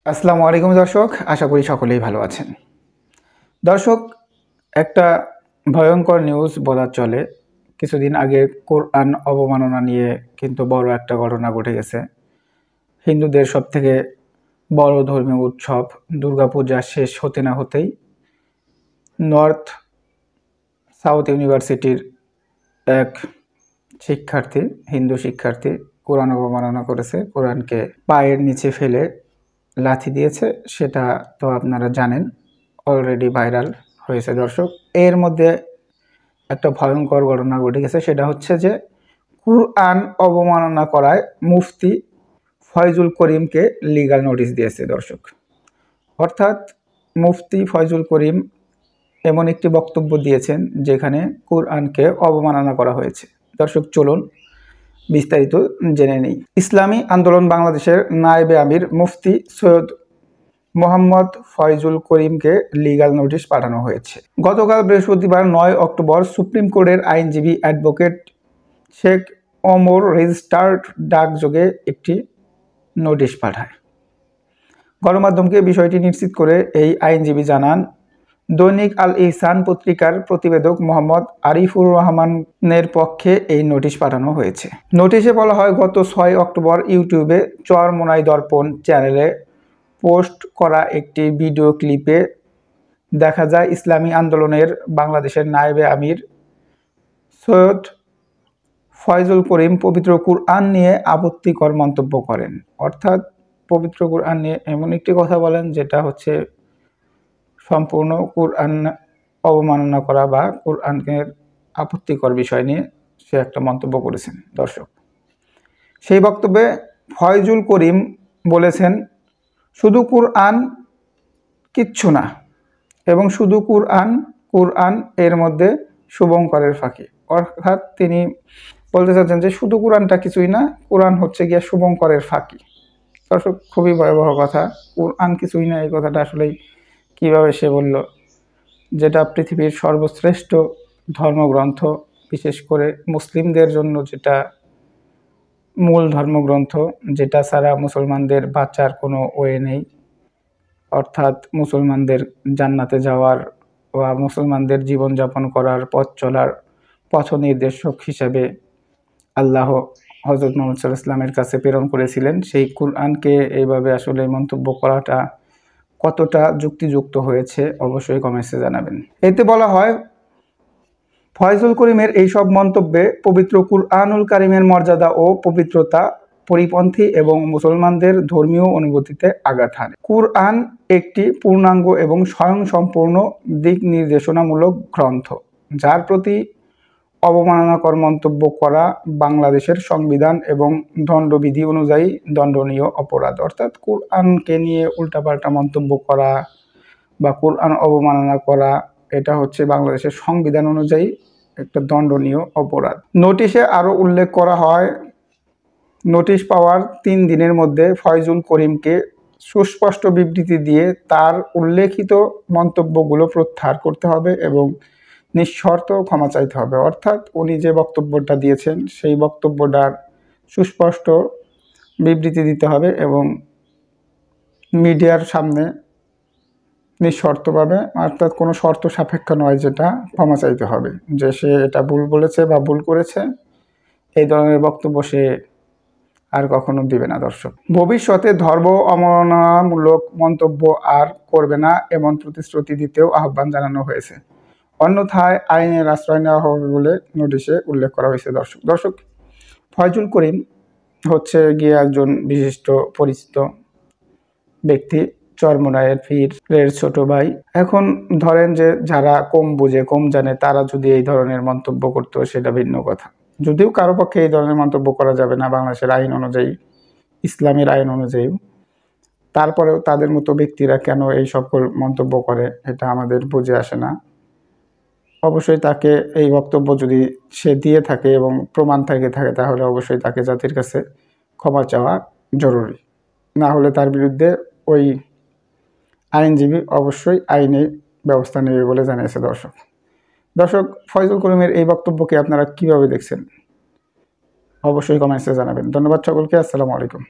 আসসালামু আলাইকুম দর্শক, আশা করি সকলেই ভালো আছেন। দর্শক, একটা ভয়ঙ্কর নিউজ বলা চলে। কিছুদিন আগে কোরআন অবমাননা নিয়ে কিন্তু বড় একটা ঘটনা ঘটে গেছে। হিন্দুদের সবথেকে বড় ধর্মীয় উৎসব দুর্গাপূজা শেষ হতে না হতেই নর্থ সাউথ ইউনিভার্সিটির এক শিক্ষার্থী, হিন্দু শিক্ষার্থী কোরআন অবমাননা করেছে। কোরআনকে পায়ের নিচে ফেলে লাথি দিয়েছে, সেটা তো আপনারা জানেন, অলরেডি ভাইরাল হয়েছে। দর্শক, এর মধ্যে একটা ভয়ঙ্কর ঘটনা ঘটে গেছে। সেটা হচ্ছে যে কুরআন অবমাননা করায় মুফতি ফয়জুল করিমকে লিগ্যাল নোটিশ দিয়েছে। দর্শক, অর্থাৎ মুফতি ফয়জুল করিম এমন একটি বক্তব্য দিয়েছেন যেখানে কুরআনকে অবমাননা করা হয়েছে। দর্শক, চলুন বিস্তারিত জেনে নেই। ইসলামী আন্দোলন বাংলাদেশের নায়েবে আমির মুফতি সৈয়দ মোহাম্মদ ফয়জুল করিমকে লিগ্যাল নোটিশ পাঠানো হয়েছে। গতকাল বৃহস্পতিবার 9 অক্টোবর সুপ্রিম কোর্টের আইনজীবী অ্যাডভোকেট শেখ ওমর রেজিস্টার্ড ডাকযোগে একটি নোটিশ পাঠায়। গণমাধ্যমকে বিষয়টি নিশ্চিত করে এই আইনজীবী জানান, দৈনিক আল ইহসান পত্রিকার প্রতিবেদক মোহাম্মদ আরিফুর রহমানের পক্ষে এই নোটিশ পাঠানো হয়েছে। নোটিশে বলা হয়, গত 6 অক্টোবর ইউটিউবে চরমোনাই দর্পণ চ্যানেলে পোস্ট করা একটি ভিডিও ক্লিপে দেখা যায় ইসলামী আন্দোলনের বাংলাদেশের নায়েবে আমির সৈয়দ ফয়জুল করিম পবিত্র কুরআন নিয়ে আপত্তিকর মন্তব্য করেন। অর্থাৎ পবিত্র কুরআন নিয়ে এমন একটি কথা বলেন যেটা হচ্ছে সম্পূর্ণ কুরআন অবমাননা করা বা কুরআনের আপত্তিকর বিষয় নিয়ে সে একটা মন্তব্য করেছেন। দর্শক, সেই বক্তব্যে ফয়জুল করিম বলেছেন, শুধু কুরআন কিচ্ছু না, এবং শুধু কুরআন এর মধ্যে শুভঙ্করের ফাঁকি। অর্থাৎ তিনি বলতে চাচ্ছেন যে শুধু কুরআনটা কিছুই না, কুরআন হচ্ছে গিয়া শুভঙ্করের ফাঁকি। দর্শক, খুবই ভয়াবহ কথা। কুরআন কিছুই না, এই কথাটা আসলেই কিভাবে সে বলল, যেটা পৃথিবীর সর্বশ্রেষ্ঠ ধর্মগ্রন্থ, বিশেষ করে মুসলিমদের জন্য যেটা মূল ধর্মগ্রন্থ, যেটা ছাড়া মুসলমানদের বাঁচার কোনো ওয়ে নেই। অর্থাৎ মুসলমানদের জান্নাতে যাওয়ার বা মুসলমানদের জীবনযাপন করার পথ চলার পথ নির্দেশক হিসাবে আল্লাহ হযরত মুহাম্মদ সাল্লাল্লাহু আলাইহি ওয়াসাল্লামের কাছে প্রেরণ করেছিলেন। সেই কুরআনকে এইভাবে আসলে মন্তব্য করাটা কতটা যুক্তিযুক্ত হয়েছে অবশ্যই কমেন্টসে জানাবেন। এতে বলা হয়, ফয়জুল করিমের এইসব মন্তব্যে পবিত্র কুরআনুল কারীমের মর্যাদা ও পবিত্রতা পরিপন্থী এবং মুসলমানদের ধর্মীয় অনুভূতিতে আঘাত হানে। কুরআন একটি পূর্ণাঙ্গ এবং স্বয়ংসম্পূর্ণ দিক নির্দেশনামূলক গ্রন্থ, যার প্রতি অবমাননাকর মন্তব্য করা বাংলাদেশের সংবিধান এবং দণ্ডবিধি অনুযায়ী দণ্ডনীয় অপরাধ। অর্থাৎ কুরআনকে নিয়ে উল্টাপাল্টা মন্তব্য করা বা কুরআন অবমাননা করা, এটা হচ্ছে বাংলাদেশের সংবিধান অনুযায়ী একটা দণ্ডনীয় অপরাধ। নোটিশে আরও উল্লেখ করা হয়, নোটিশ পাওয়ার 3 দিনের মধ্যে ফয়জুল করিমকে সুস্পষ্ট বিবৃতি দিয়ে তার উল্লেখিত মন্তব্যগুলো প্রত্যাহার করতে হবে এবং নিঃশর্ত ক্ষমা চাইতে হবে। অর্থাৎ উনি যে বক্তব্যটা দিয়েছেন সেই বক্তব্যটার সুস্পষ্ট বিবৃতি দিতে হবে এবং মিডিয়ার সামনে নিঃশর্তভাবে, অর্থাৎ কোনো শর্ত সাপেক্ষ নয়, যেটা ক্ষমা চাইতে হবে যে সে এটা ভুল বলেছে বা ভুল করেছে। এই ধরনের বক্তব্য সে আর কখনো দিবে না। দর্শক, ভবিষ্যতে ধর্ম অবমাননামূলক মন্তব্য আর করবে না এমন প্রতিশ্রুতি দিতেও আহ্বান জানানো হয়েছে। অন্যথায় আইনের আশ্রয় নেওয়া হবে বলে নোটিশে উল্লেখ করা হয়েছে। দর্শক, ফয়জুল করিম হচ্ছে গিয়ে একজন বিশিষ্ট পরিচিত ব্যক্তি, চরমোনাইয়ের পীরের ছোট ভাই। এখন ধরেন যে যারা কম বুঝে কম জানে তারা যদি এই ধরনের মন্তব্য করতো সেটা ভিন্ন কথা। যদিও কারো পক্ষে এই ধরনের মন্তব্য করা যাবে না বাংলাদেশের আইন অনুযায়ী, ইসলামের আইন অনুযায়ী, তারপরেও তাদের মতো ব্যক্তিরা কেন এই সকল মন্তব্য করে এটা আমাদের বুঝে আসে না। অবশ্যই তাকে এই বক্তব্য যদি সে দিয়ে থাকে এবং প্রমাণ থাকে তাহলে অবশ্যই তাকে জাতির কাছে ক্ষমা চাওয়া জরুরি। না হলে তার বিরুদ্ধে ওই আইনজীবী অবশ্যই আইনি ব্যবস্থা নেবে বলে জানিয়েছে। দর্শক, ফয়জুল করিমের এই বক্তব্যকে আপনারা কিভাবে দেখছেন অবশ্যই কমেন্টসে জানাবেন। ধন্যবাদ সকলকে। আসসালামু আলাইকুম।